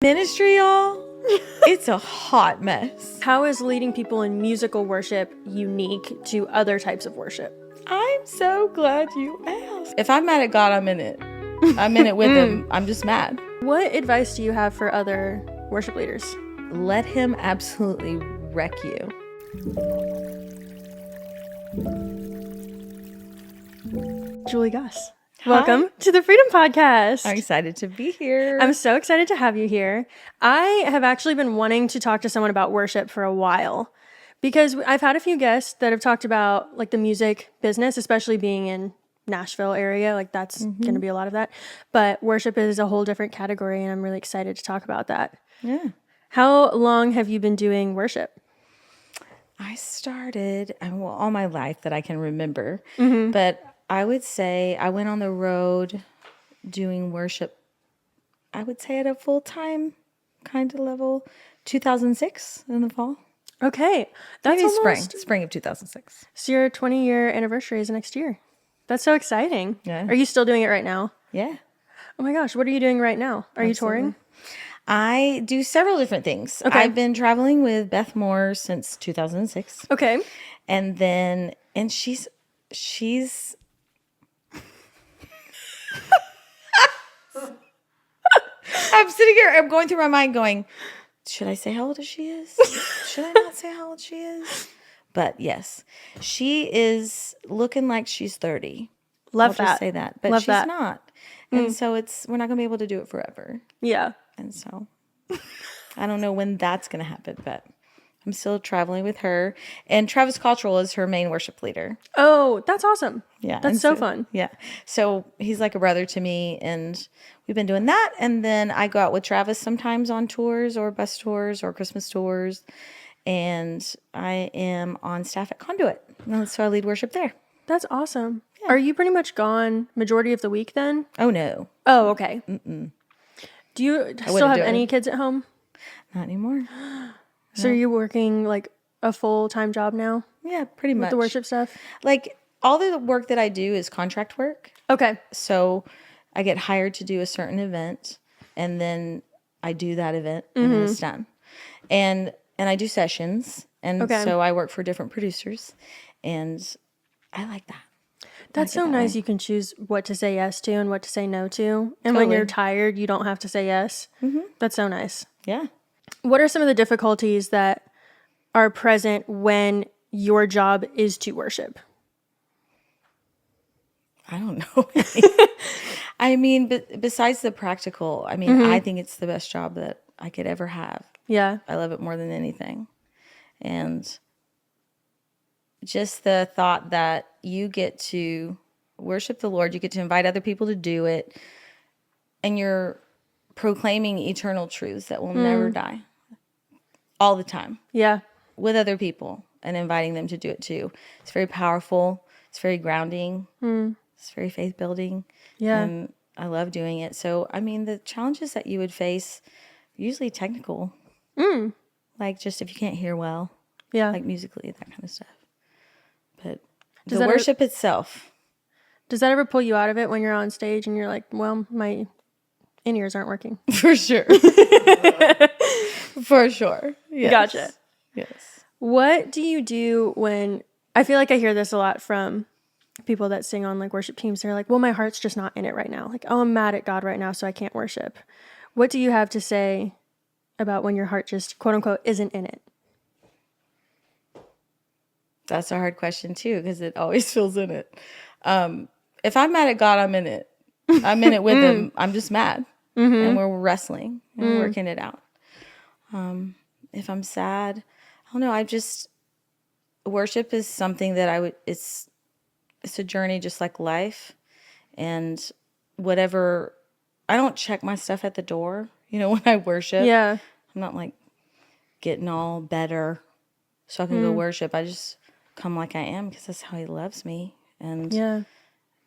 Ministry, y'all, it's a hot mess. How is leading people in musical worship unique to other types of worship? I'm so glad you asked. If I'm mad at God, I'm in it. I'm in it with him. I'm just mad. What advice do you have for other worship leaders? Let him absolutely wreck you. Julie Goss. Hi. Welcome to the Freedom Podcast. I'm excited to be here. I'm so excited to have you here. I have actually been wanting to talk to someone about worship for a while because I've had a few guests that have talked about like the music business, especially being in Nashville area. Like that's going to be a lot of that. But worship is a whole different category and I'm really excited to talk about that. Yeah. How long have you been doing worship? I started, all my life that I can remember, but I would say I went on the road doing worship, I would say at a full-time kind of level, 2006 in the fall. Okay. That's Maybe almost spring of 2006. So your 20-year anniversary is next year. That's so exciting. Yeah. Are you still doing it right now? Yeah. Oh my gosh, what are you doing right now? Are you touring? I do several different things. Okay. I've been traveling with Beth Moore since 2006. Okay. And she's I'm sitting here, I'm going through my mind going, should I say how old she is? Should I not say how old she is? But yes, she is looking like she's 30. Love I'll that. just say that. But Love she's that. not. And so we're not going to be able to do it forever. Yeah. And so I don't know when that's going to happen, but I'm still traveling with her. And Travis Cottrell is her main worship leader. Oh, that's awesome. Yeah. That's so fun. Yeah. So he's like a brother to me, and we've been doing that. And then I go out with Travis sometimes on tours or bus tours or Christmas tours. And I am on staff at Conduit. And so I lead worship there. That's awesome. Yeah. Are you pretty much gone majority of the week then? Oh, no. Oh, okay. Do you still have any kids at home? Not anymore. So are you working like a full-time job now? Yeah, pretty much. With the worship stuff? Like all the work that I do is contract work. Okay. So I get hired to do a certain event, and then I do that event, and then it's done. And I do sessions, and so I work for different producers, and I like that. That's so nice. You can choose what to say yes to and what to say no to. And when you're tired, you don't have to say yes. That's so nice. Yeah. What are some of the difficulties that are present when your job is to worship? I don't know. I mean, besides the practical, I mean, I think it's the best job that I could ever have. Yeah. I love it more than anything. And just the thought that you get to worship the Lord, you get to invite other people to do it, and you're proclaiming eternal truths that will never die all the time. Yeah. With other people and inviting them to do it too. It's very powerful. It's very grounding. It's very faith building. Yeah. And I love doing it. So, I mean, the challenges that you would face are usually technical. Like just if you can't hear well. Yeah. Like musically, that kind of stuff. But Does the that worship itself. Does that ever pull you out of it when you're on stage and you're like, well, my in-ears aren't working? For sure. For sure. Yes. Gotcha. Yes. What do you do when, I feel like I hear this a lot from people that sing on like worship teams. They're like, well, my heart's just not in it right now. Like, oh, I'm mad at God right now, so I can't worship. What do you have to say about when your heart just, quote unquote, isn't in it? That's a hard question too, because it always feels in it. If I'm mad at God, I'm in it. I'm in it with him. I'm just mad. And we're wrestling and working it out. If I'm sad, I don't know. Worship is something that it's a journey just like life. And whatever, I don't check my stuff at the door, when I worship. Yeah. I'm not like getting all better so I can go worship. I just come like I am because that's how he loves me. And Yeah.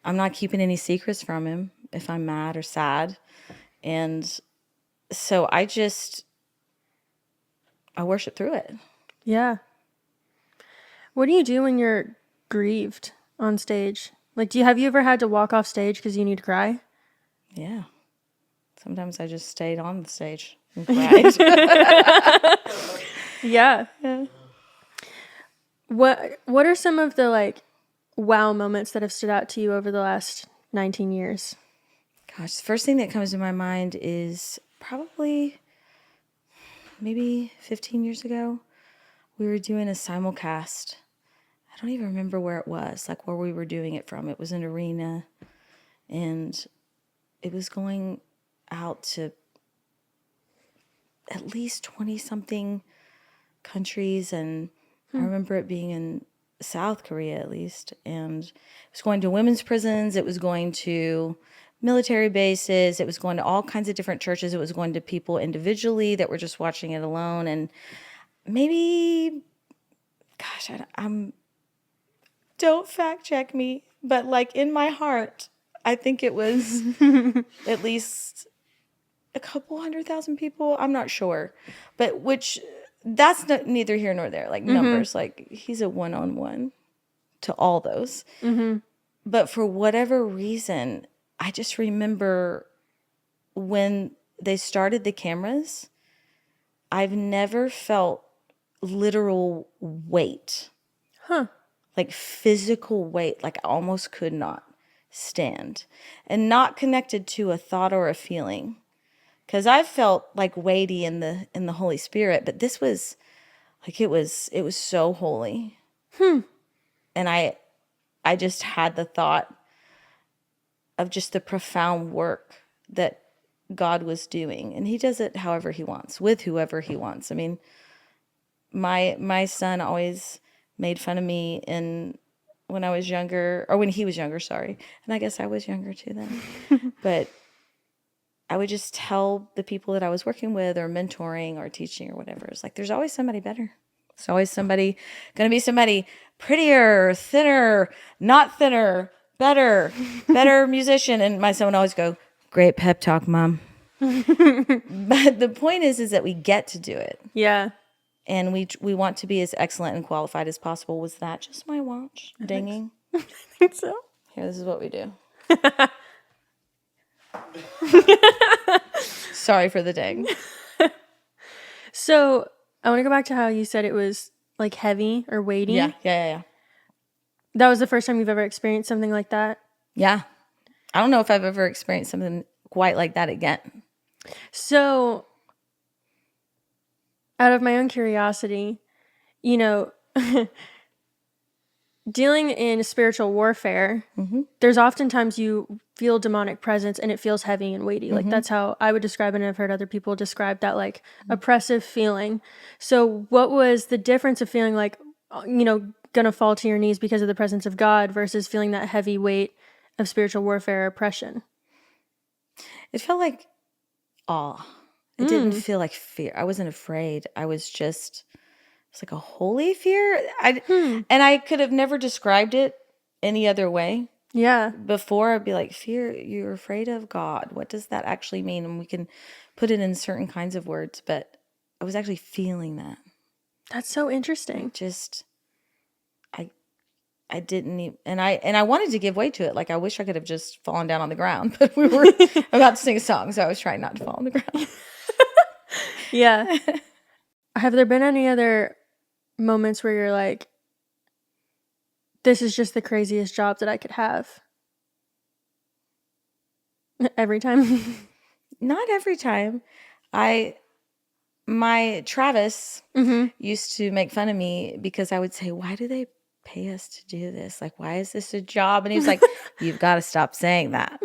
I'm not keeping any secrets from him if I'm mad or sad. And so I worship through it. Yeah. What do you do when you're grieved on stage? Like, have you ever had to walk off stage because you need to cry? Yeah. Sometimes I just stayed on the stage. and cried. Yeah. What are some of the like wow moments that have stood out to you over the last 19 years? Gosh, the first thing that comes to my mind is probably maybe 15 years ago. We were doing a simulcast. I don't even remember where it was, like where we were doing it from. It was an arena, and it was going out to at least 20-something countries, and I remember it being in South Korea at least, and it was going to women's prisons, it was going to military bases, it was going to all kinds of different churches, it was going to people individually that were just watching it alone, and maybe, gosh, I'm don't fact check me, but like in my heart, I think it was at least a couple 100,000 people. I'm not sure, but that's neither here nor there. Like numbers, like he's a one-on-one to all those. But for whatever reason, I just remember when they started the cameras, I've never felt literal weight. Like physical weight, like I almost could not stand, and not connected to a thought or a feeling. Because I've felt like weighty in the Holy Spirit, but this was like it was so holy. And I just had the thought of just the profound work that God was doing, and He does it however He wants, with whoever He wants. I mean, my son always made fun of me when I was younger, or when he was younger, sorry. And I guess I was younger too then. But I would just tell the people that I was working with or mentoring or teaching or whatever, it's like, there's always somebody better. There's always going to be somebody prettier, thinner, not thinner, better musician. And my son would always go, great pep talk, Mom. But the point is that we get to do it. Yeah. And we want to be as excellent and qualified as possible. Was that just my watch dinging? I think so. Here, this is what we do. Sorry for the ding. So I want to go back to how you said it was like heavy or weighty. Yeah. That was the first time you've ever experienced something like that? Yeah. I don't know if I've ever experienced something quite like that again. So, out of my own curiosity, dealing in spiritual warfare, there's oftentimes you feel demonic presence and it feels heavy and weighty. Like that's how I would describe it, and I've heard other people describe that, like oppressive feeling. So what was the difference of feeling like, gonna fall to your knees because of the presence of God versus feeling that heavy weight of spiritual warfare or oppression? It felt like awe. It didn't feel like fear. I wasn't afraid. I was just, it's like a holy fear. And I could have never described it any other way. Yeah. Before, I'd be like, fear, you're afraid of God. What does that actually mean? And we can put it in certain kinds of words, but I was actually feeling that. That's so interesting. I didn't even, and I wanted to give way to it. Like, I wish I could have just fallen down on the ground, but we were about to sing a song, so I was trying not to fall on the ground. Yeah. Have there been any other moments where you're like, this is just the craziest job that I could have? Every time? Not every time. My Travis used to make fun of me because I would say, why do they pay us to do this? Like, why is this a job? And he was like, you've got to stop saying that.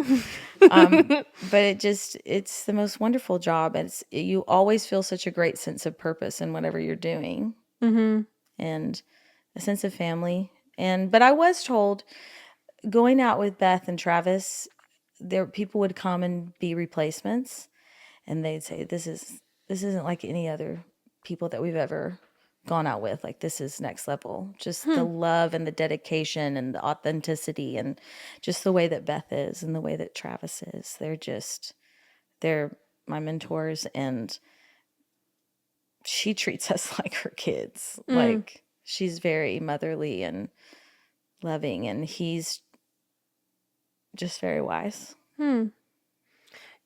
But it's the most wonderful job. You always feel such a great sense of purpose in whatever you're doing, and a sense of family. But I was told, going out with Beth and Travis, people would come and be replacements, and they'd say, this isn't like any other people that we've ever gone out with. Like, this is next level. Just the love and the dedication and the authenticity and just the way that Beth is and the way that Travis is. They're my mentors, and she treats us like her kids. Like, she's very motherly and loving, and he's just very wise.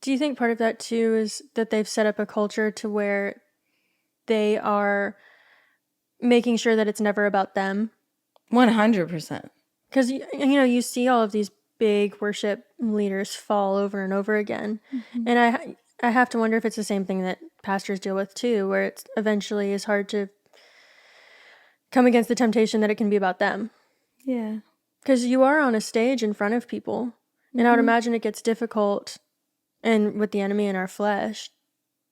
Do you think part of that too is that they've set up a culture to where they are making sure that it's never about them? 100%. Because, you see all of these big worship leaders fall over and over again. Mm-hmm. And I have to wonder if it's the same thing that pastors deal with too, where it's eventually is hard to come against the temptation that it can be about them. Yeah. Because you are on a stage in front of people. And I would imagine it gets difficult, and with the enemy in our flesh,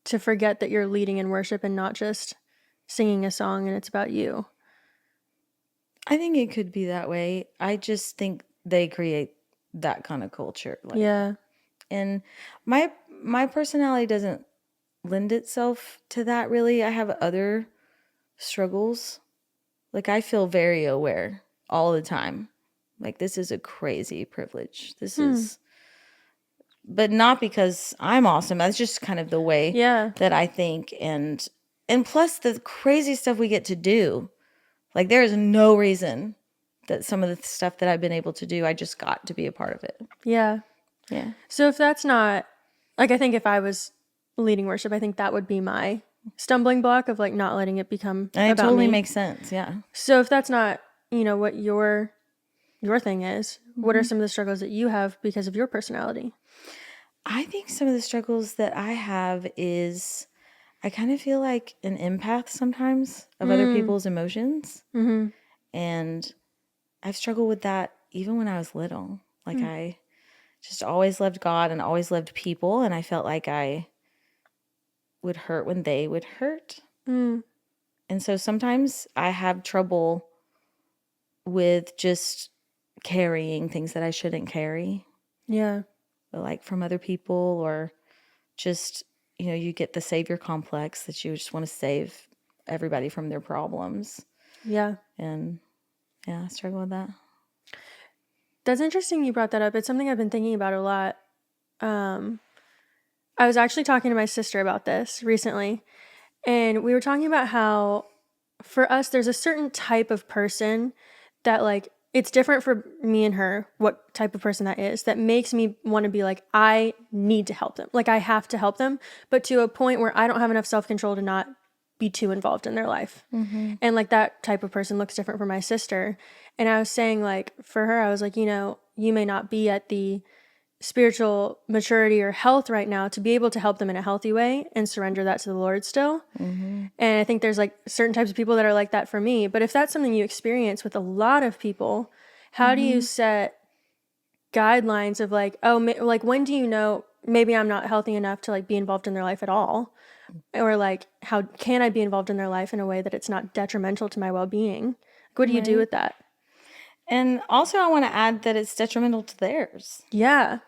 to forget that you're leading in worship and not just singing a song and it's about you. I think it could be that way. I just think they create that kind of culture. Like, Yeah. and my personality doesn't lend itself to that really. I have other struggles. Like, I feel very aware all the time. Like, this is a crazy privilege. This is, but not because I'm awesome. That's just kind of the way that I think. And plus the crazy stuff we get to do. Like, there is no reason that some of the stuff that I've been able to do, I just got to be a part of it. Yeah. Yeah. So if that's not, like, I think if I was leading worship, I think that would be my stumbling block of, like, not letting it become And it about totally me. makes sense. Yeah. So if that's not, what your thing is, what are some of the struggles that you have because of your personality? I think some of the struggles that I have is I kind of feel like an empath sometimes of other people's emotions. Mm-hmm. And I've struggled with that even when I was little. Like, I just always loved God and always loved people. And I felt like I would hurt when they would hurt. Mm. And so sometimes I have trouble with just carrying things that I shouldn't carry. Yeah. Like from other people, or just, you get the savior complex that you just want to save everybody from their problems. Yeah. And yeah, I struggle with that. That's interesting you brought that up. It's something I've been thinking about a lot. I was actually talking to my sister about this recently, and we were talking about how for us, there's a certain type of person that, like, it's different for me and her, what type of person that is, that makes me want to be like, I need to help them. Like, I have to help them, but to a point where I don't have enough self-control to not be too involved in their life. Mm-hmm. And like, that type of person looks different for my sister. And I was saying, like, for her, I was like, you may not be at the spiritual maturity or health right now to be able to help them in a healthy way and surrender that to the Lord still. Mm-hmm. And I think there's like certain types of people that are like that for me. But if that's something you experience with a lot of people, how do you set guidelines of like, like, when do you know maybe I'm not healthy enough to like be involved in their life at all? Or like, how can I be involved in their life in a way that it's not detrimental to my well-being? Like, what do you do with that? And also I want to add that it's detrimental to theirs. Yeah.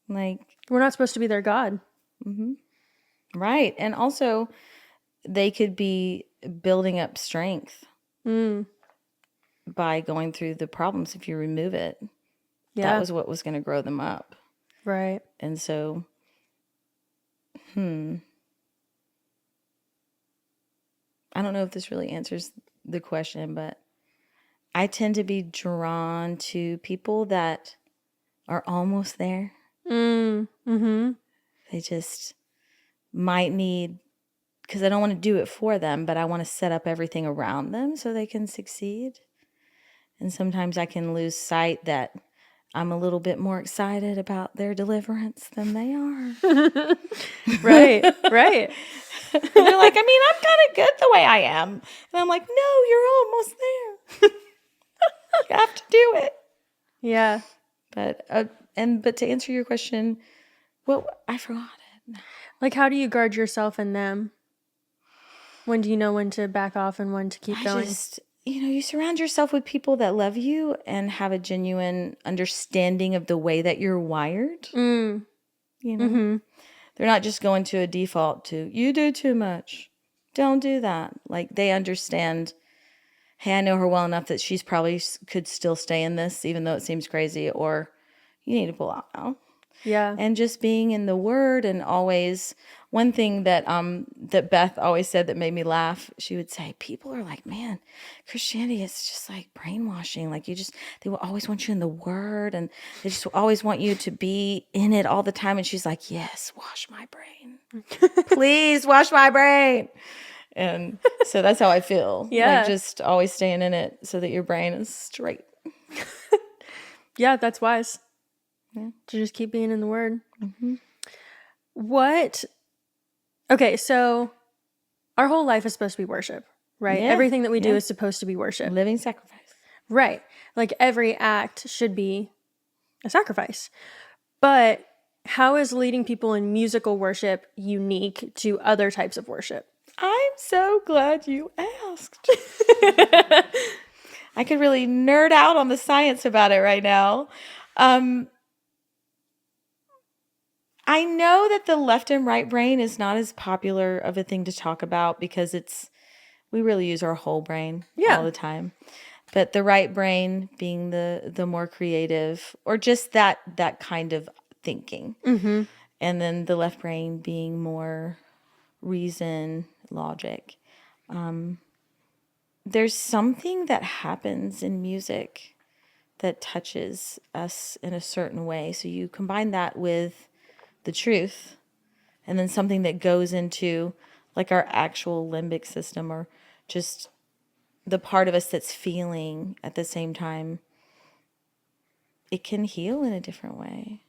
Like, we're not supposed to be their God. Mm-hmm. Right. And also they could be building up strength by going through the problems. If you remove it, that was what was going to grow them up. Right. And so, I don't know if this really answers the question, but I tend to be drawn to people that are almost there. Mm-hmm. They just might need, because I don't want to do it for them, but I want to set up everything around them so they can succeed. And sometimes I can lose sight that I'm a little bit more excited about their deliverance than they are. Right, right. They're like, I'm kind of good the way I am. And I'm like, no, you're almost there. You have to do it. Yeah. But to answer your question, I forgot it. Like, how do you guard yourself and them? When do you know when to back off and when to keep going? You surround yourself with people that love you and have a genuine understanding of the way that you're wired. Mm-hmm. They're not just going to a default to, you do too much. Don't do that. Like, they understand, hey, I know her well enough that she's probably could still stay in this, even though it seems crazy, or you need to pull out now. Yeah. And just being in the Word, and always, one thing that that Beth always said that made me laugh, she would say, people are like, man, Christianity is just like brainwashing. Like they will always want you in the Word, and they just always want you to be in it all the time. And she's like, yes, wash my brain. Please wash my brain. And so that's how I feel. Yeah. Like just always staying in it so that your brain is straight. Yeah, that's wise. Yeah. To just keep being in the Word. Mm-hmm. Okay, so our whole life is supposed to be worship, right? Yeah. Everything that we do is supposed to be worship. Living sacrifice. Right. Like every act should be a sacrifice. But how is leading people in musical worship unique to other types of worship? I'm so glad you asked. I could really nerd out on the science about it right now. I know that the left and right brain is not as popular of a thing to talk about because we really use our whole brain all the time. But the right brain being the more creative, or just that kind of thinking. Mm-hmm. And then the left brain being more reason, logic. There's something that happens in music that touches us in a certain way. So you combine that with the truth, and then something that goes into like our actual limbic system, or just the part of us that's feeling at the same time. It can heal in a different way.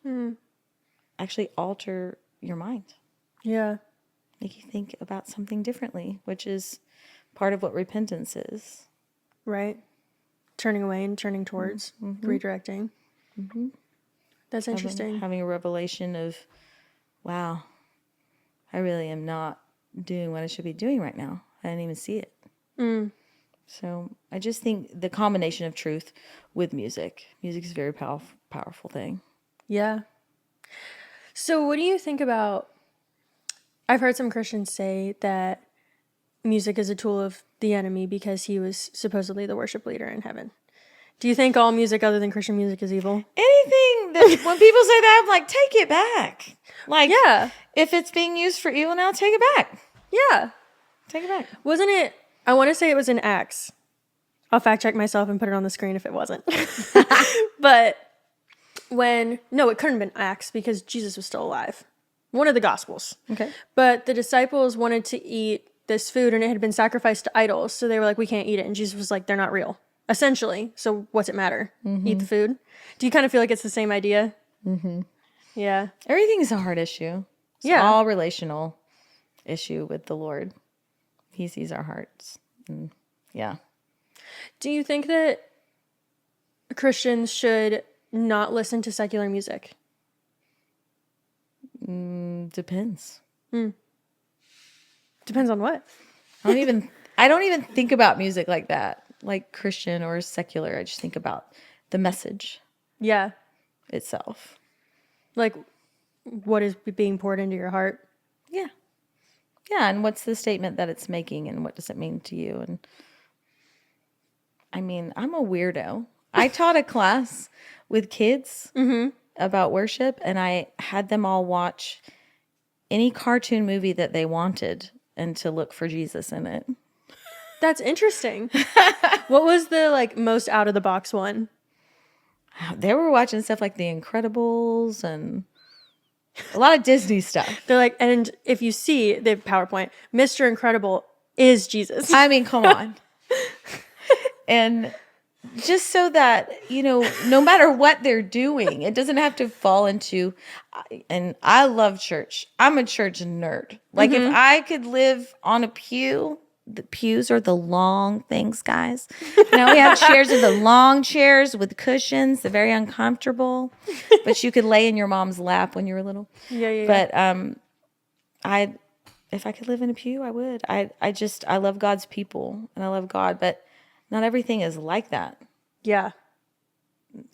Actually alter your mind. Yeah. Make you think about something differently, which is part of what repentance is. Right. Turning away and turning towards, redirecting. Mm-hmm. That's interesting. Having a revelation of, wow, I really am not doing what I should be doing right now. I didn't even see it. So I just think the combination of truth with music is a very powerful thing. Yeah. So what do you think about, I've heard some Christians say that music is a tool of the enemy because he was supposedly the worship leader in heaven. Do you think all music other than Christian music is evil? Anything that, when people say that, I'm like, take it back. Like, Yeah. if it's being used for evil now, take it back. Yeah. Take it back. Wasn't it, I want to say it was in Acts. I'll fact check myself and put it on the screen if it wasn't. But no, it couldn't have been Acts because Jesus was still alive. One of the Gospels. Okay. But the disciples wanted to eat this food and it had been sacrificed to idols. So they were like, we can't eat it. And Jesus was like, they're not real. Essentially. So what's it matter? Eat the food. Do you kind of feel like it's the same idea? Mm-hmm. Yeah. Everything's a hard issue. It's all relational issue with the Lord. He sees our hearts. Yeah. Do you think that Christians should not listen to secular music? Depends. Depends on what? I don't even think about music like that, like Christian or secular. I just think about the message Yeah. itself. Like what is being poured into your heart? Yeah. Yeah, and what's the statement that it's making, and what does it mean to you? And I mean, I'm a weirdo. I taught a class with kids about worship, and I had them all watch any cartoon movie that they wanted and to look for Jesus in it. That's interesting. What was the most out of the box one? They were watching stuff like The Incredibles and a lot of Disney stuff. They're like, and if you see the PowerPoint, Mr. Incredible is Jesus. I mean, come on. And just so that, no matter what they're doing, it doesn't have to fall into, and I love church. I'm a church nerd. Like if I could live on a pew, the pews are the long things, guys. We have chairs are the long chairs with cushions. They're very uncomfortable, but you could lay in your mom's lap when you were little. Yeah. But if I could live in a pew, I would. I love God's people and I love God, but not everything is like that. Yeah.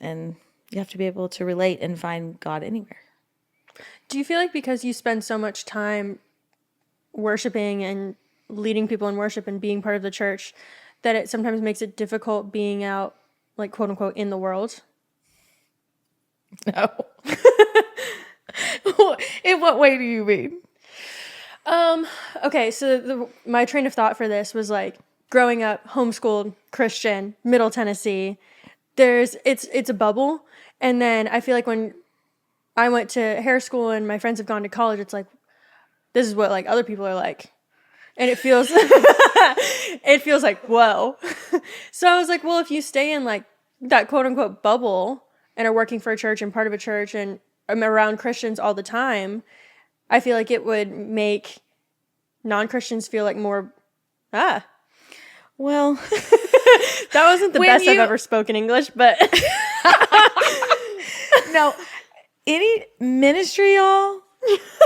And you have to be able to relate and find God anywhere. Do you feel like because you spend so much time worshiping and leading people in worship and being part of the church that it sometimes makes it difficult being out, like, quote unquote, in the world? No. In what way do you mean? Okay, so my train of thought for this was like growing up homeschooled Christian, Middle Tennessee. It's a bubble, and then I feel like when I went to hair school and my friends have gone to college, it's like this is what like other people are like, and it feels it feels like whoa. So I was like, well, if you stay in like that quote unquote bubble and are working for a church and part of a church and I'm around Christians all the time, I feel like it would make non-Christians feel like more, Well, that wasn't the best I've ever spoken English, but no, any ministry, y'all,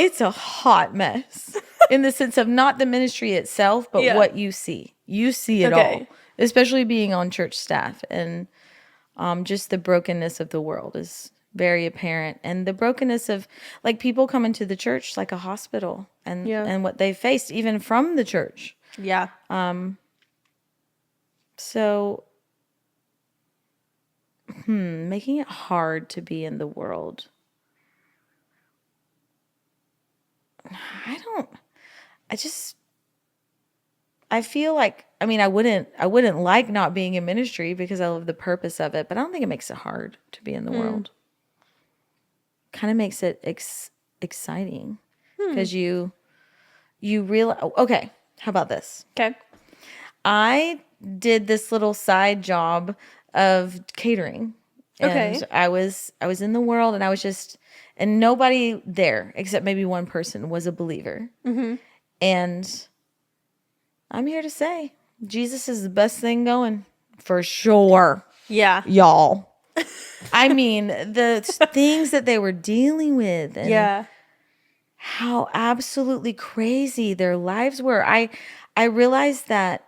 it's a hot mess in the sense of not the ministry itself, but what you see. You see it all, especially being on church staff, and just the brokenness of the world is very apparent, and the brokenness of like people come into the church like a hospital, and what they faced even from the church. Yeah. So, making it hard to be in the world. I feel like, I mean, I wouldn't like not being in ministry because I love the purpose of it, but I don't think it makes it hard to be in the world. Kind of makes it exciting because you realize, okay, how about this? Okay. I did this little side job of catering. And I was in the world, and I was just, and nobody there except maybe one person was a believer. Mm-hmm. And I'm here to say Jesus is the best thing going for sure. Yeah. Y'all. I mean, the things that they were dealing with and how absolutely crazy their lives were. I realized that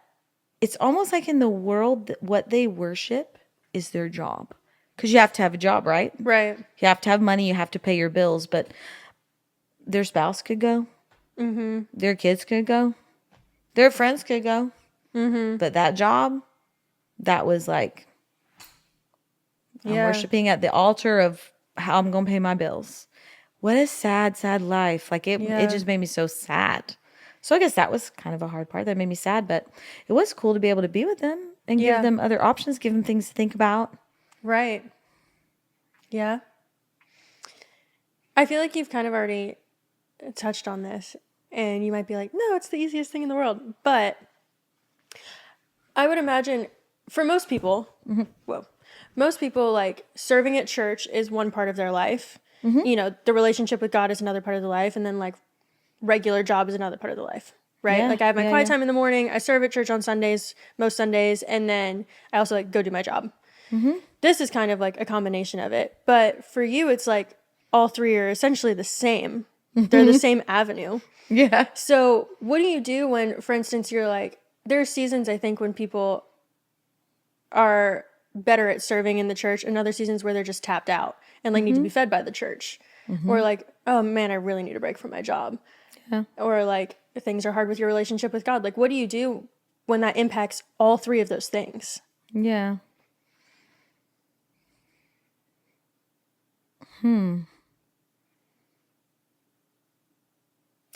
it's almost like in the world that what they worship is their job. Because you have to have a job, right? Right. You have to have money. You have to pay your bills. But their spouse could go. Mm-hmm. Their kids could go. Their friends could go. Mm-hmm. But that job, that was like, I'm worshiping at the altar of how I'm going to pay my bills. What a sad, sad life. Like it just made me so sad. So I guess that was kind of a hard part that made me sad. But it was cool to be able to be with them and give them other options, give them things to think about. Right. Yeah. I feel like you've kind of already touched on this, and you might be like, no, it's the easiest thing in the world. But I would imagine for most people, most people, like serving at church is one part of their life. Mm-hmm. You know, the relationship with God is another part of the life. And then like regular job is another part of the life. Right. Yeah, like I have my quiet time in the morning. I serve at church on Sundays, most Sundays. And then I also like go do my job. Mm-hmm. This is kind of like a combination of it. But for you, it's like all three are essentially the same. Mm-hmm. They're the same avenue. Yeah. So what do you do when, for instance, you're like, there are seasons, I think, when people are better at serving in the church and other seasons where they're just tapped out and like need to be fed by the church. Mm-hmm. Or like, oh man, I really need a break from my job. Yeah. Or like things are hard with your relationship with God. Like, what do you do when that impacts all three of those things? Yeah.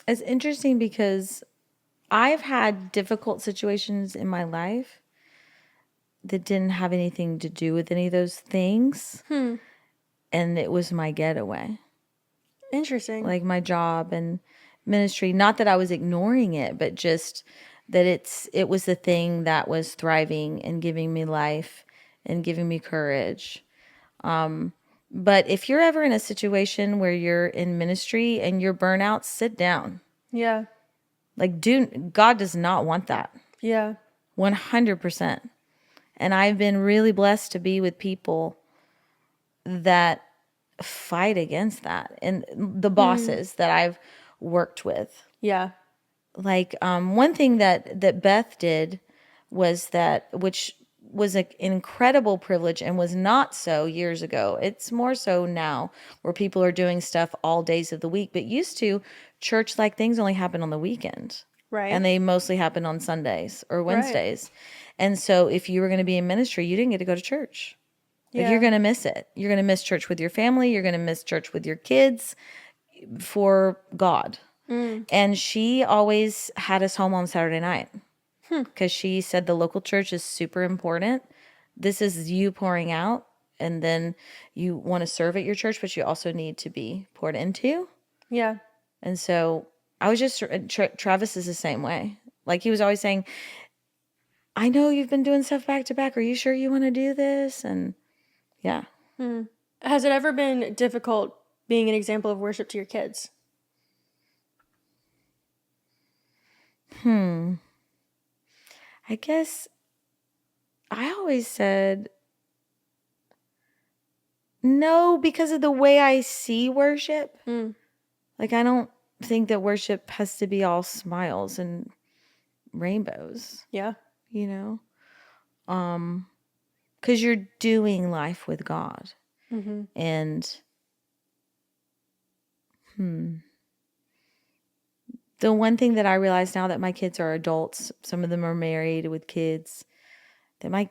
It's interesting because I've had difficult situations in my life that didn't have anything to do with any of those things. And it was my getaway. Interesting. Like my job and ministry. Not that I was ignoring it, but just that it was the thing that was thriving and giving me life and giving me courage. But if you're ever in a situation where you're in ministry and you're burnout, sit down. Yeah. Like, God does not want that. Yeah. 100%. And I've been really blessed to be with people that fight against that. And the bosses that I've worked with. Yeah. Like, one thing that Beth did was that, which was an incredible privilege and was not so years ago. It's more so now where people are doing stuff all days of the week. But used to, church-like things only happen on the weekend. Right. And they mostly happen on Sundays or Wednesdays. Right. And so if you were going to be in ministry, you didn't get to go to church. Yeah. Like, you're going to miss it. You're going to miss church with your family. You're going to miss church with your kids for God. And she always had us home on Saturday night because she said the local church is super important. This is you pouring out, and then you want to serve at your church, but you also need to be poured into. Yeah. And so I was just, Travis is the same way. Like he was always saying, I know you've been doing stuff back to back. Are you sure you want to do this? And yeah. Has it ever been difficult being an example of worship to your kids? I guess I always said no because of the way I see worship. Like, I don't think that worship has to be all smiles and rainbows, Yeah. you know? Because you're doing life with God. And the one thing that I realize now that my kids are adults, some of them are married with kids, that my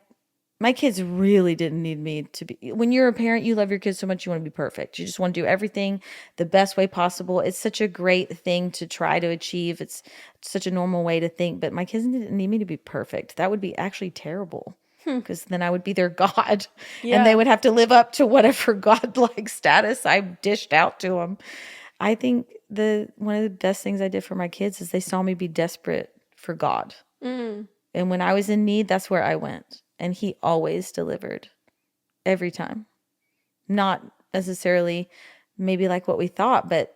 kids really didn't need me to be. When you're a parent, you love your kids so much, you want to be perfect. You just want to do everything the best way possible. It's such a great thing to try to achieve. It's such a normal way to think, but my kids didn't need me to be perfect. That would be actually terrible because then I would be their God and they would have to live up to whatever God-like status I dished out to them. I think one of the best things I did for my kids is they saw me be desperate for God. And when I was in need, that's where I went. And he always delivered every time. Not necessarily maybe like what we thought, but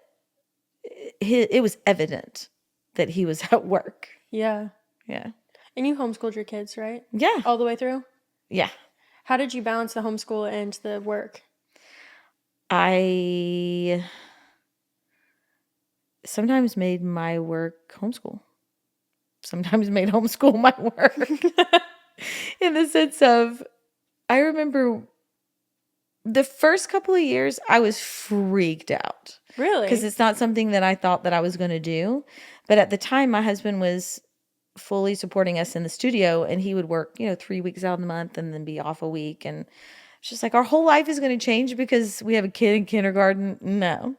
it was evident that he was at work. Yeah. Yeah. And you homeschooled your kids, right? Yeah. All the way through? Yeah. How did you balance the homeschool and the work? I sometimes made my work homeschool. Sometimes made homeschool my work. In the sense of, I remember the first couple of years, I was freaked out. Really? Because it's not something that I thought that I was going to do. But at the time, my husband was fully supporting us in the studio, and he would work, 3 weeks out of the month and then be off a week. And it's just like, our whole life is going to change because we have a kid in kindergarten. No.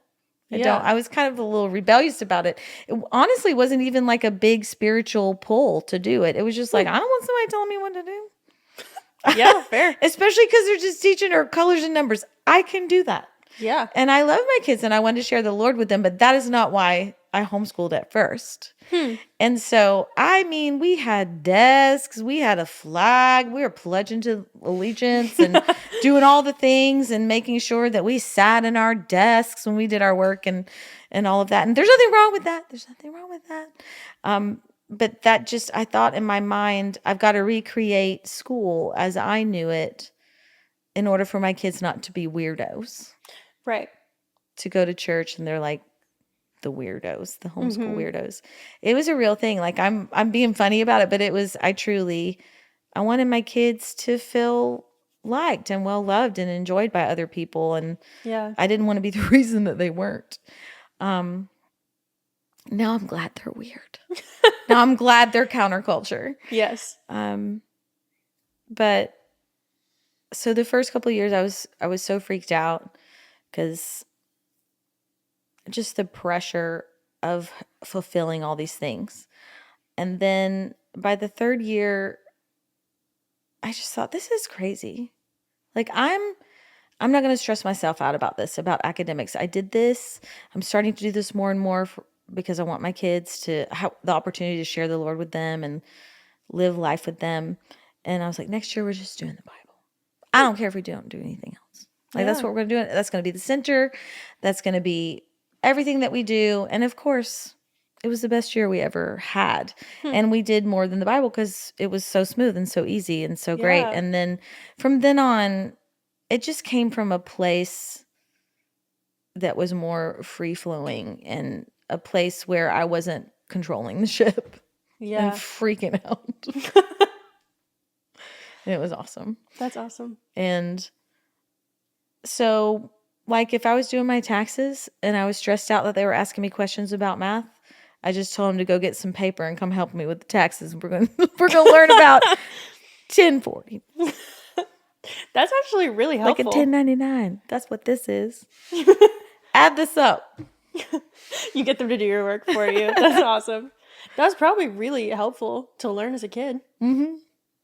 I don't. I was kind of a little rebellious about it. It honestly wasn't even like a big spiritual pull to do it. It was just like, I don't want somebody telling me what to do. Yeah, fair. Especially because they're just teaching her colors and numbers. I can do that. Yeah. And I love my kids and I wanted to share the Lord with them, but that is not why I homeschooled at first. And so, we had desks, we had a flag, we were pledging to allegiance and doing all the things and making sure that we sat in our desks when we did our work and all of that. And there's nothing wrong with that. There's nothing wrong with that. But that just, I thought in my mind, I've got to recreate school as I knew it in order for my kids not to be weirdos. Right. To go to church and they're like the weirdos, the homeschool weirdos. It was a real thing. Like I'm being funny about it, but it was, I wanted my kids to feel liked and well loved and enjoyed by other people. And I didn't want to be the reason that they weren't. Now I'm glad they're weird. Now I'm glad they're counterculture. Yes. But so the first couple of years I was so freaked out because just the pressure of fulfilling all these things. And then by the third year, I just thought, this is crazy. Like I'm not going to stress myself out about this, about academics. I did this. I'm starting to do this more and more because I want my kids to have the opportunity to share the Lord with them and live life with them. And I was like, next year we're just doing the Bible. I don't care if we don't do anything else. Like that's what we're going to do. That's going to be the center. That's going to be everything that we do. And of course, it was the best year we ever had. And we did more than the Bible because it was so smooth and so easy and so great. And then from then on, it just came from a place that was more free-flowing and a place where I wasn't controlling the ship and freaking out. And it was awesome. That's awesome. And so, like, if I was doing my taxes and I was stressed out that they were asking me questions about math, I just told them to go get some paper and come help me with the taxes. We're going to learn about 1040. That's actually really helpful. Like a 1099. That's what this is. Add this up. You get them to do your work for you. That's awesome. That was probably really helpful to learn as a kid. Mm-hmm.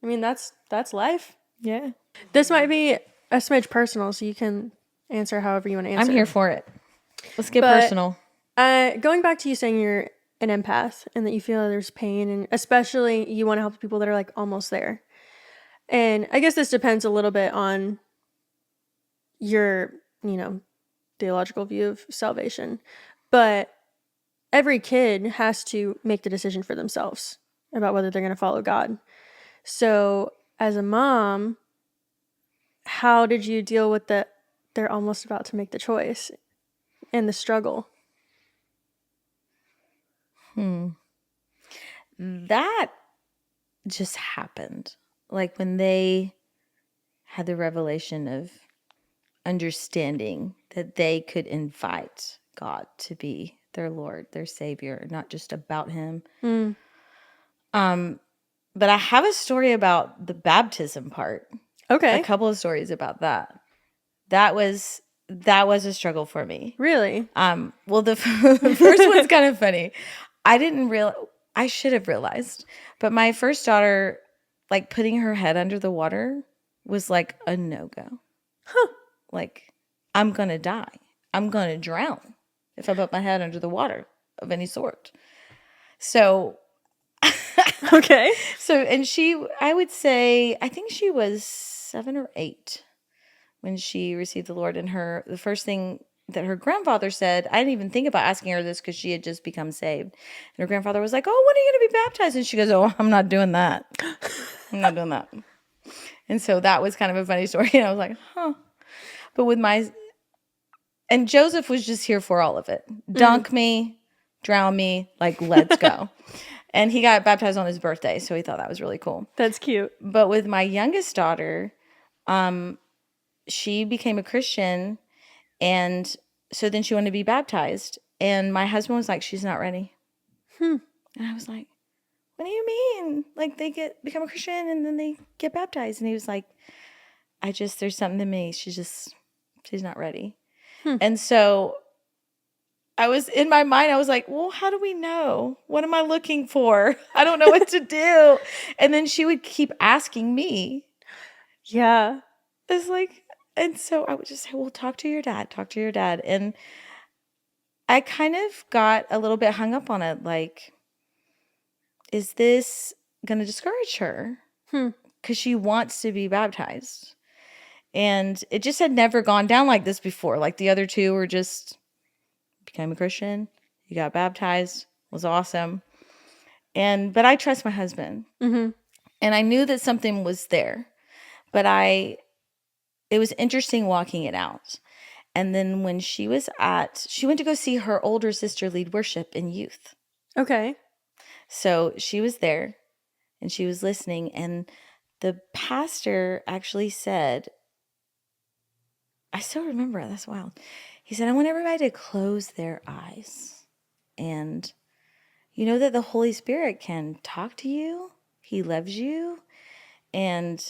I mean, that's life. Yeah. This might be a smidge personal, so you can answer however you want to answer. I'm here for it. Let's get But, personal. Going back to you saying you're an empath and that you feel there's pain, and especially you want to help people that are like almost there. And I guess this depends a little bit on your, theological view of salvation. But every kid has to make the decision for themselves about whether they're going to follow God. So as a mom, how did you deal with they're almost about to make the choice and the struggle? That just happened. Like when they had the revelation of understanding that they could invite God to be their Lord, their Savior, not just about Him. But I have a story about the baptism part. Okay. A couple of stories about that. That was a struggle for me. Really? Well, the first one's kind of funny. I should have realized, but my first daughter, like putting her head under the water was like a no-go. Huh. Like, I'm going to die. I'm going to drown if I put my head under the water of any sort. So, okay. So, and I would say, I think she was 7 or 8 when she received the Lord. And the first thing that her grandfather said, I didn't even think about asking her this because she had just become saved. And her grandfather was like, "Oh, when are you going to be baptized?" And she goes, "Oh, I'm not doing that. I'm not doing that." And so that was kind of a funny story. And I was like, huh. But and Joseph was just here for all of it. Dunk me, drown me, like, let's go. And he got baptized on his birthday, so he thought that was really cool. That's cute. But with my youngest daughter, she became a Christian, and so then she wanted to be baptized. And my husband was like, "She's not ready." And I was like, "What do you mean? Like, they become a Christian and then they get baptized?" And he was like, there's something in me. She's not ready. And so in my mind, I was like, well, how do we know? What am I looking for? I don't know what to do. And then she would keep asking me. Yeah. It's like, and so I would just say, well, talk to your dad. And I kind of got a little bit hung up on it. Like, is this going to discourage her? Because she wants to be baptized. And it just had never gone down like this before. Like the other two were just became a Christian. You got baptized. Was awesome. But I trust my husband. And I knew that something was there. But it was interesting walking it out. And then when she went to go see her older sister lead worship in youth. Okay. So she was there and she was listening. And the pastor actually said, I still remember it. That's wild. He said, "I want everybody to close their eyes. And you know that the Holy Spirit can talk to you. He loves you. And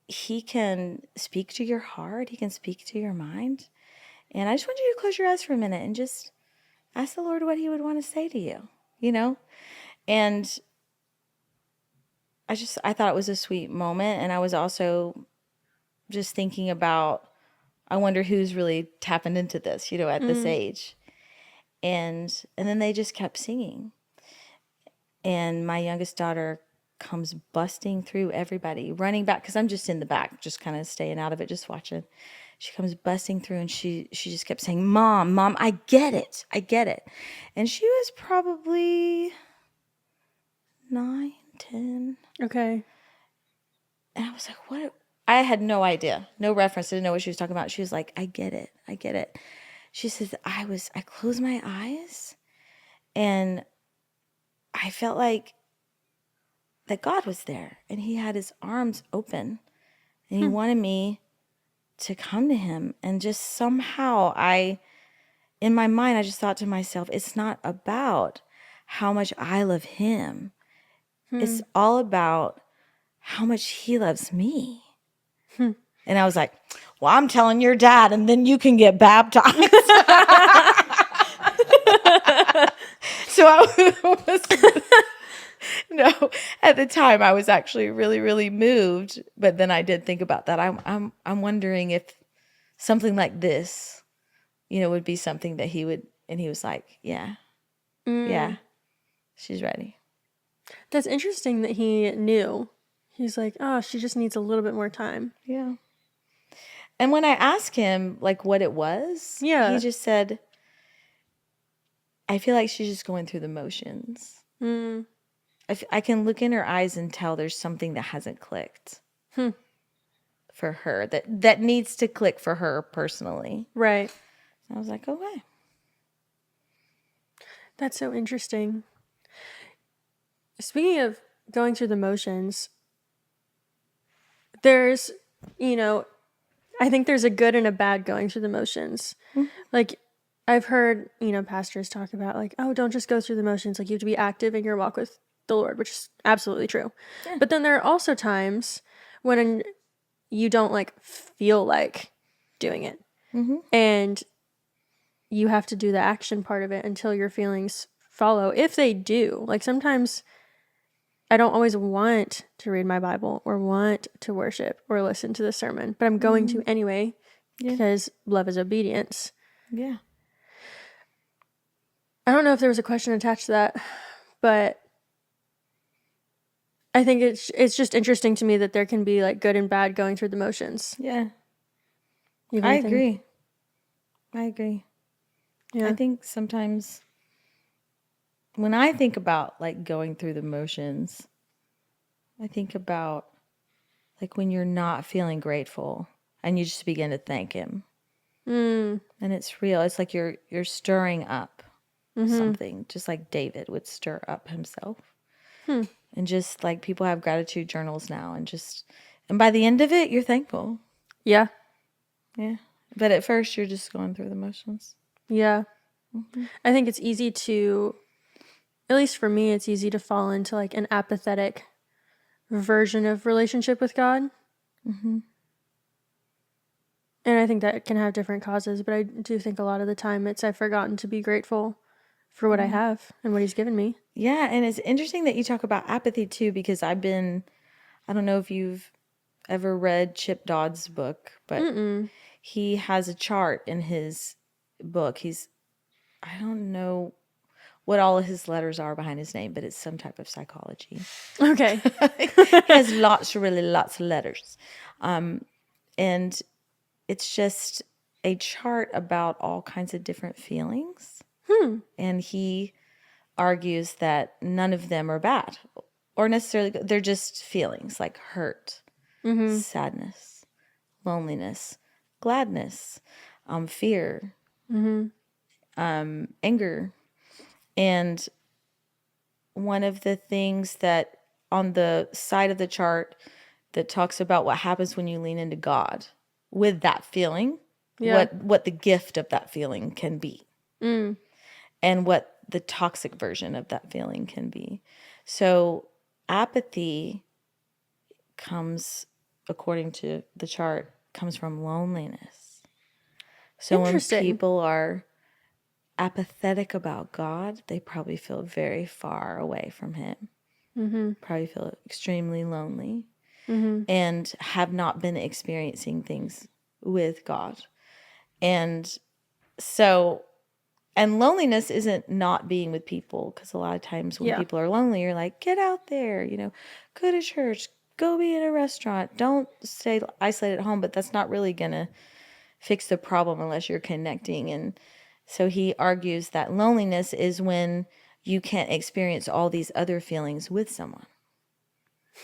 He can speak to your heart. He can speak to your mind. And I just want you to close your eyes for a minute and just ask the Lord what He would want to say to you, And I thought it was a sweet moment. And I was also just thinking about, I wonder who's really tapping into this, at this age. And then they just kept singing. And my youngest daughter comes busting through everybody, running back, because I'm just in the back, just kind of staying out of it, just watching. She comes busting through and she just kept saying, Mom, I get it. And she was probably 9, 10. Okay. And I was like, what? I had no idea, no reference. I didn't know what she was talking about. She was like, I get it. She says, I closed my eyes and I felt like that God was there and He had His arms open and He wanted me to come to Him. And just somehow in my mind, I just thought to myself, it's not about how much I love Him. It's all about how much He loves me. And I was like, well, I'm telling your dad and then you can get baptized. So I was, no, at the time I was actually really, really moved. But then I did think about that. I'm wondering if something like this, would be something that he would, and he was like, yeah, yeah, she's ready. That's interesting that he knew. He's like, oh, she just needs a little bit more time. Yeah. And when I asked him like what it was, he just said, I feel like she's just going through the motions. I can look in her eyes and tell there's something that hasn't clicked for her, that needs to click for her personally. Right. I was like, okay. That's so interesting. Speaking of going through the motions, there's, I think there's a good and a bad going through the motions. Like, I've heard, pastors talk about like, oh, don't just go through the motions. Like, you have to be active in your walk with the Lord, which is absolutely true. Yeah. But then there are also times when you don't like feel like doing it. And you have to do the action part of it until your feelings follow. If they do, like sometimes I don't always want to read my Bible or want to worship or listen to the sermon, but I'm going to anyway because love is obedience. Yeah. I don't know if there was a question attached to that, but I think it's just interesting to me that there can be like good and bad going through the motions. Yeah. I agree. Yeah. I think sometimes when I think about like going through the motions, I think about like when you're not feeling grateful and you just begin to thank him. And it's real. It's like you're stirring up something, just like David would stir up himself. And just like people have gratitude journals now, and by the end of it, you're thankful. Yeah. Yeah. But at first, you're just going through the motions. Yeah. I think it's easy to, at least for me, it's easy to fall into like an apathetic version of relationship with God. And I think that can have different causes, but I do think a lot of the time I've forgotten to be grateful for what I have and what he's given me. Yeah, and it's interesting that you talk about apathy too, because I don't know if you've ever read Chip Dodd's book, but he has a chart in his book. I don't know what all of his letters are behind his name, but it's some type of psychology. Okay. He has lots of letters. And it's just a chart about all kinds of different feelings. And he argues that none of them are bad or necessarily good. They're just feelings like hurt, sadness, loneliness, gladness, fear, anger. And one of the things that on the side of the chart that talks about what happens when you lean into God with that feeling, what the gift of that feeling can be, and what the toxic version of that feeling can be. So apathy comes, according to the chart, comes from loneliness. So when people are apathetic about God, they probably feel very far away from him. Probably feel extremely lonely and have not been experiencing things with God. And so, and loneliness isn't not being with people, because a lot of times when people are lonely, you're like, get out there, go to church, go be in a restaurant, don't stay isolated at home. But that's not really going to fix the problem unless you're connecting. And so he argues that loneliness is when you can't experience all these other feelings with someone.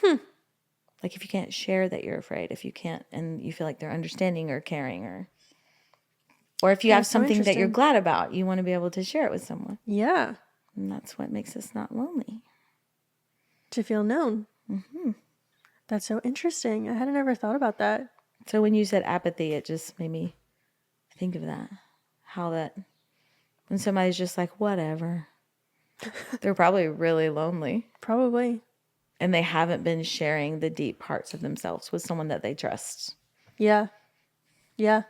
Like if you can't share that you're afraid, if you can't, and you feel like they're understanding or caring, or if you have something that you're glad about, you want to be able to share it with someone. Yeah. And that's what makes us not lonely. To feel known. That's so interesting. I hadn't ever thought about that. So when you said apathy, it just made me think of that. How that, when somebody's just like, whatever, they're probably really lonely. Probably. And they haven't been sharing the deep parts of themselves with someone that they trust. Yeah. Yeah.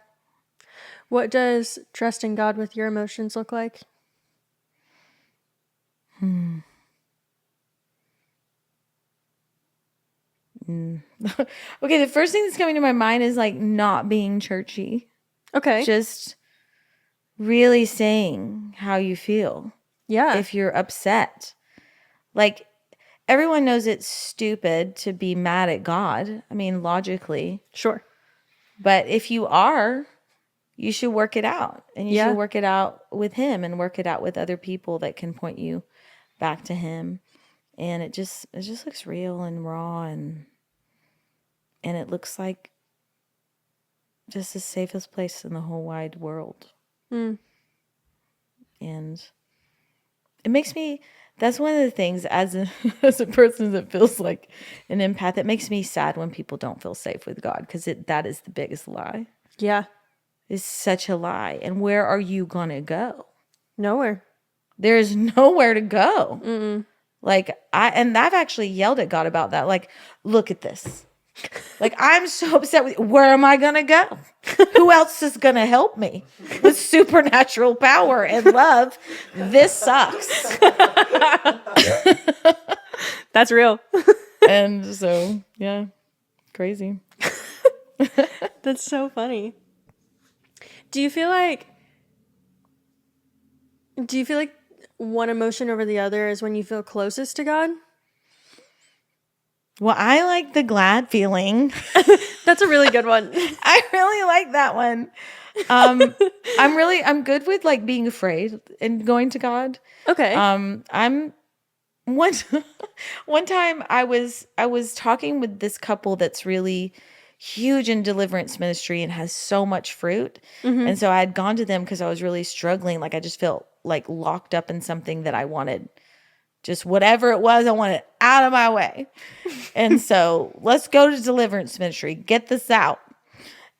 What does trusting God with your emotions look like? Okay, the first thing that's coming to my mind is like not being churchy. Okay. Just really saying how you feel. Yeah. If you're upset. Like, everyone knows it's stupid to be mad at God. I mean, logically. Sure. But if you are, you should work it out. And you should work it out with him and work it out with other people that can point you back to him. And it just looks real and raw, and it looks like just the safest place in the whole wide world. And it makes me, that's one of the things as a person that feels like an empath, it makes me sad when people don't feel safe with God, because that is the biggest lie. Yeah. It's such a lie. And where are you going to go? Nowhere. There is nowhere to go. Like, I've actually yelled at God about that. Like, look at this. Like, I'm so upset with you. Where am I going to go? Who else is going to help me with supernatural power and love? This sucks. That's real. And so, yeah, crazy. That's so funny. Do you feel like one emotion over the other is when you feel closest to God? Well, I like the glad feeling. That's a really good one. I really like that one. I'm good with like being afraid and going to God. Okay. I'm one time I was talking with this couple that's really huge in deliverance ministry and has so much fruit. And so I had gone to them because I was really struggling. Like, I just felt like locked up in something that I wanted. Just whatever it was, I want it out of my way. And so let's go to deliverance ministry. Get this out.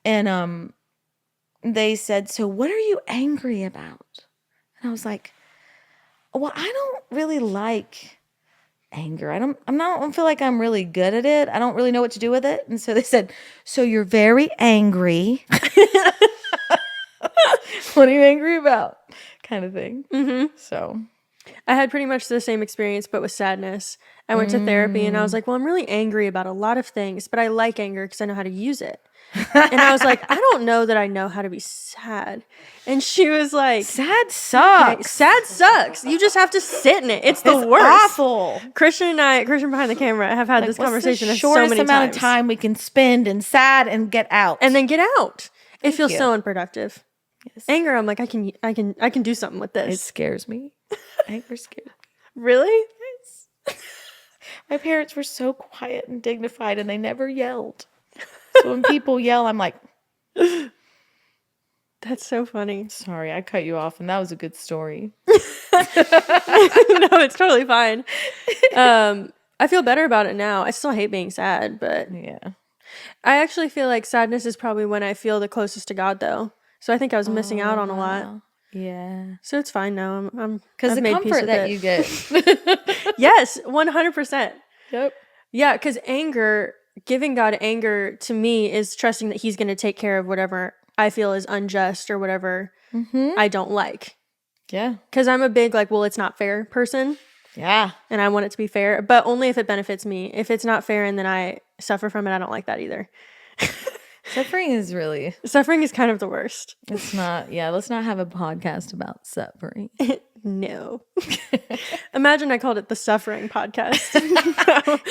And they said, so what are you angry about? And I was like, well, I don't really like anger. I don't feel like I'm really good at it. I don't really know what to do with it. And so they said, so you're very angry. What are you angry about? Kind of thing. So I had pretty much the same experience, but with sadness. I went to therapy and I was like, well, I'm really angry about a lot of things, but I like anger because I know how to use it. And I was like, I don't know that I know how to be sad. And she was like, sad sucks. Okay, sad sucks. You just have to sit in it. It's the worst. Awful. Christian behind the camera, have had this conversation the so many shortest amount times. of time we can spend in sad and get out. And then get out. It feels you. so unproductive. Yes. Anger, I'm like, I can do something with this. It scares me. Anger scares me. Really? Yes. My parents were so quiet and dignified, and they never yelled. So when people yell, I'm like, that's so funny. Sorry, I cut you off, and that was a good story. No, it's totally fine. I feel better about it now. I still hate being sad, but yeah. I actually feel like sadness is probably when I feel the closest to God, though. So I think I was missing out on a lot. Yeah. So it's fine now. I'm because the comfort that you get. Yes, 100%. Yep. Yeah, because giving God anger to me is trusting that He's going to take care of whatever I feel is unjust or whatever I don't like. Yeah. Because I'm a big well, it's not fair person. Yeah. And I want it to be fair, but only if it benefits me. If it's not fair and then I suffer from it, I don't like that either. Suffering is kind of the worst. It's not. Yeah, let's not have a podcast about suffering. No. Imagine I called it the Suffering Podcast.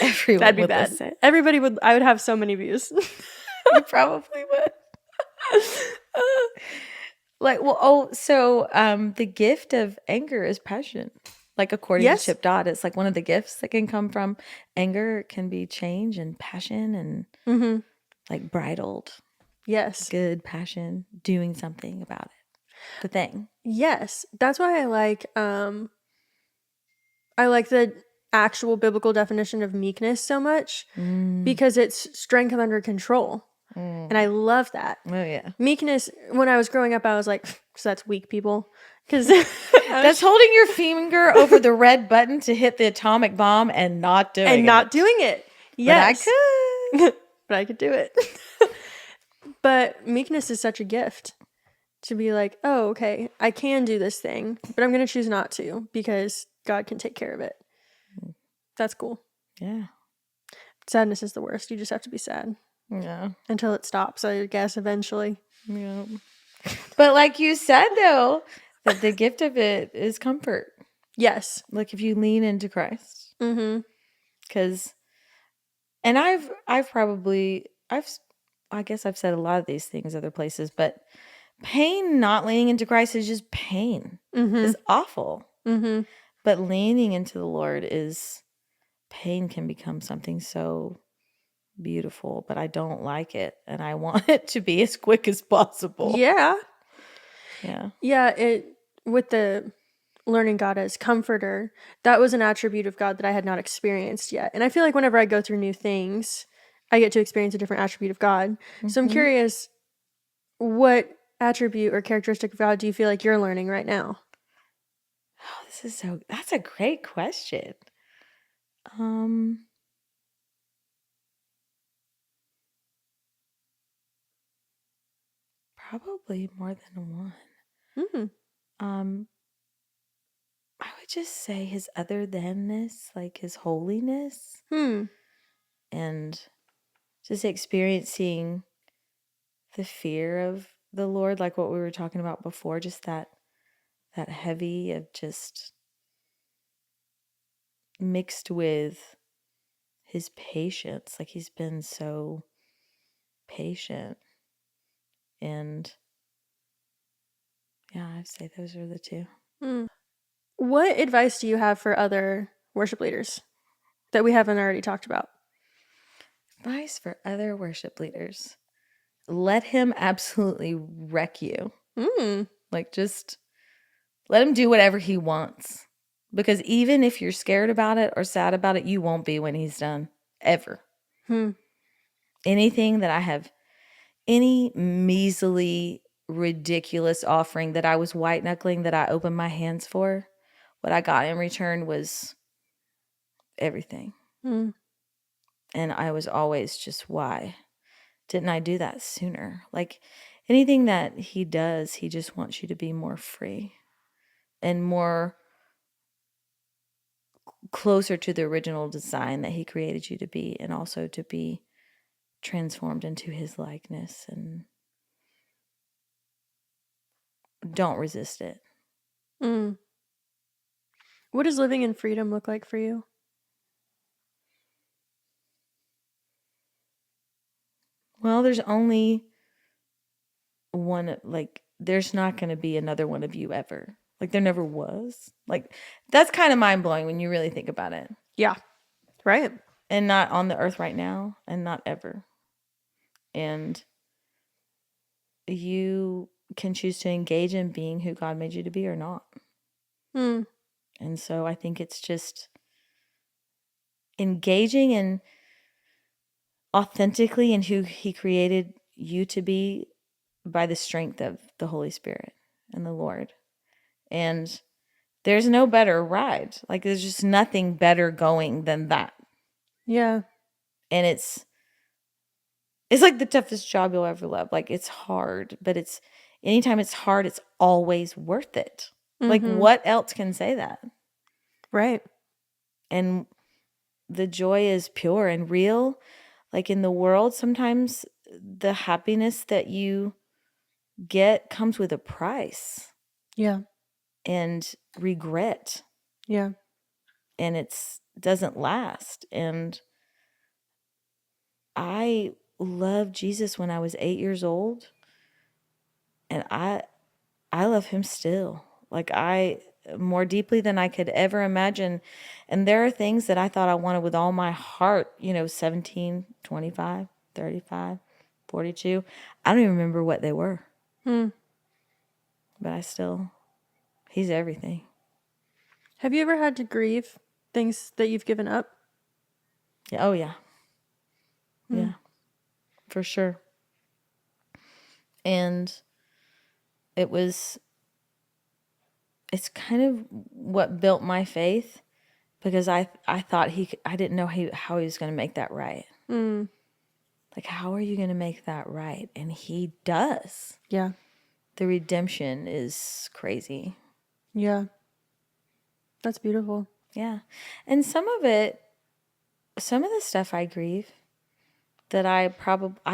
Everyone That'd be would bad. listen. Everybody would. I would have so many views. You probably would. The gift of anger is passion. Like, according to Chip Dodd, it's like one of the gifts that can come from anger. It can be change and passion and like bridled. Yes. Good passion, doing something about it. The thing. Yes. That's why I like the actual biblical definition of meekness so much because it's strength under control. And I love that. Oh, yeah. Meekness, when I was growing up, I was like, so that's weak people. Because that's holding your finger over the red button to hit the atomic bomb and not doing it. Yes. But I could. But I could do it. But meekness is such a gift to be like, oh, okay, I can do this thing, but I'm going to choose not to because God can take care of it. That's cool. Yeah. Sadness is the worst. You just have to be sad. Yeah. Until it stops, I guess, eventually. Yeah. But like you said, though, that the gift of it is comfort. Yes. Like if you lean into Christ. Mm-hmm. Because, and I guess I've said a lot of these things other places, but pain not leaning into Christ is just pain. Mm-hmm. It's awful. Mm-hmm. But leaning into the Lord pain can become something so beautiful, but I don't like it. And I want it to be as quick as possible. Yeah. Yeah. Yeah. With the learning God as comforter, that was an attribute of God that I had not experienced yet. And I feel like whenever I go through new things, I get to experience a different attribute of God. Mm-hmm. So I'm curious, what attribute or characteristic of God do you feel like you're learning right now? Oh, that's a great question. Probably more than one. Mm-hmm. I would just say his other thanness, like his holiness. And just experiencing the fear of the Lord, like what we were talking about before, just that heavy of just mixed with his patience. Like he's been so patient. And yeah, I'd say those are the two. What advice do you have for other worship leaders that we haven't already talked about? Advice for other worship leaders. Let him absolutely wreck you. Like just let him do whatever he wants. Because even if you're scared about it or sad about it, you won't be when he's done. Ever. Anything that I have, any measly, ridiculous offering that I was white knuckling that I opened my hands for, what I got in return was everything. And I was always just, why didn't I do that sooner? Like anything that he does, he just wants you to be more free and more closer to the original design that he created you to be, and also to be transformed into his likeness. And don't resist it. What does living in freedom look like for you? Well, there's only one, like there's not going to be another one of you ever. Like there never was. Like that's kind of mind-blowing when you really think about it. Yeah. Right. And not on the earth right now, and not ever. And you can choose to engage in being who God made you to be or not. And so I think it's just engaging in authentically in who he created you to be by the strength of the Holy Spirit and the Lord. And there's no better ride. Like there's just nothing better going than that. Yeah. And it's like the toughest job you'll ever love. Like it's hard, but anytime it's hard, it's always worth it. Like what else can say that? Right. And the joy is pure and real. Like in the world, sometimes the happiness that you get comes with a price. Yeah. And regret. Yeah. And doesn't last. And I loved Jesus when I was 8 years old. And I love him still. Like more deeply than I could ever imagine. And there are things that I thought I wanted with all my heart, 17, 25, 35, 42. I don't even remember what they were. But he's everything. Have you ever had to grieve things that you've given up? Yeah. Oh, yeah. Yeah, for sure. And it's kind of what built my faith, because I thought I didn't know how he was going to make that right. Like, how are you going to make that right? And he does. Yeah. The redemption is crazy. Yeah. That's beautiful. Yeah. And some of the stuff I grieve that I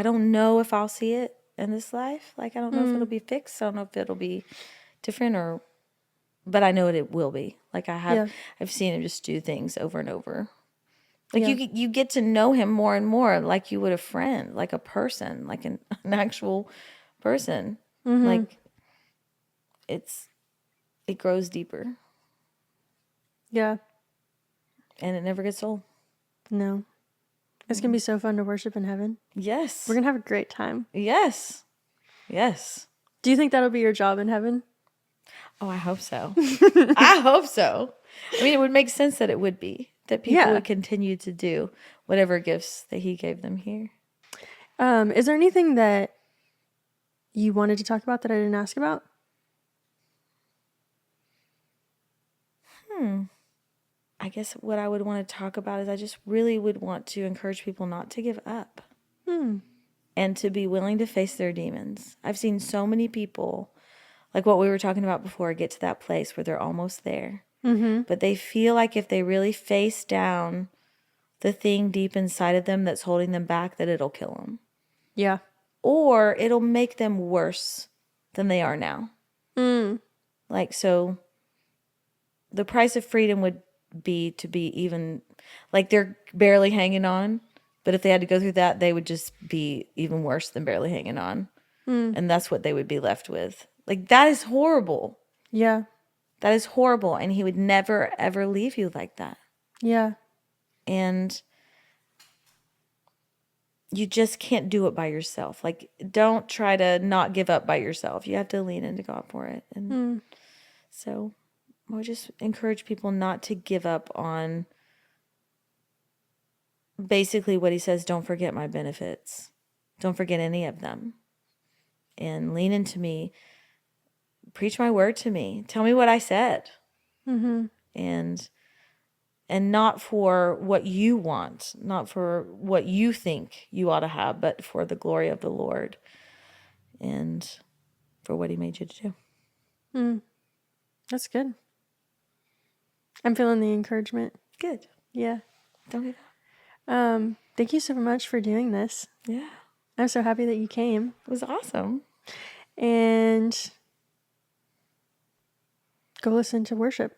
don't know if I'll see it in this life. Like, I don't know if it'll be fixed. I don't know if it'll be different but I know it will be. Like, I've seen him just do things over and over. Like, you get to know him more and more, like you would a friend, like a person, like an actual person. Like, it grows deeper. Yeah. And it never gets old. No. It's going to be so fun to worship in heaven. Yes. We're going to have a great time. Yes. Yes. Do you think that'll be your job in heaven? Oh, I hope so. I hope so. I mean, it would make sense that it would be. That people would continue to do whatever gifts that he gave them here. Is there anything that you wanted to talk about that I didn't ask about? I guess what I would want to talk about is I just really would want to encourage people not to give up. And to be willing to face their demons. I've seen so many people, like what we were talking about before, get to that place where they're almost there. But they feel like if they really face down the thing deep inside of them that's holding them back, that it'll kill them. Yeah. Or it'll make them worse than they are now. Like, so the price of freedom would be to be even, like, they're barely hanging on. But if they had to go through that, they would just be even worse than barely hanging on. And that's what they would be left with. Like, that is horrible. Yeah. That is horrible. And he would never, ever leave you like that. Yeah. And you just can't do it by yourself. Like, don't try to not give up by yourself. You have to lean into God for it. And so I would just encourage people not to give up on basically what he says, don't forget my benefits. Don't forget any of them. And lean into me. Preach my word to me. Tell me what I said. And not for what you want, not for what you think you ought to have, but for the glory of the Lord and for what he made you to do. That's good. I'm feeling the encouragement. Good. Yeah. Don't give up. Thank you so much for doing this. Yeah. I'm so happy that you came. It was awesome. And go listen to worship.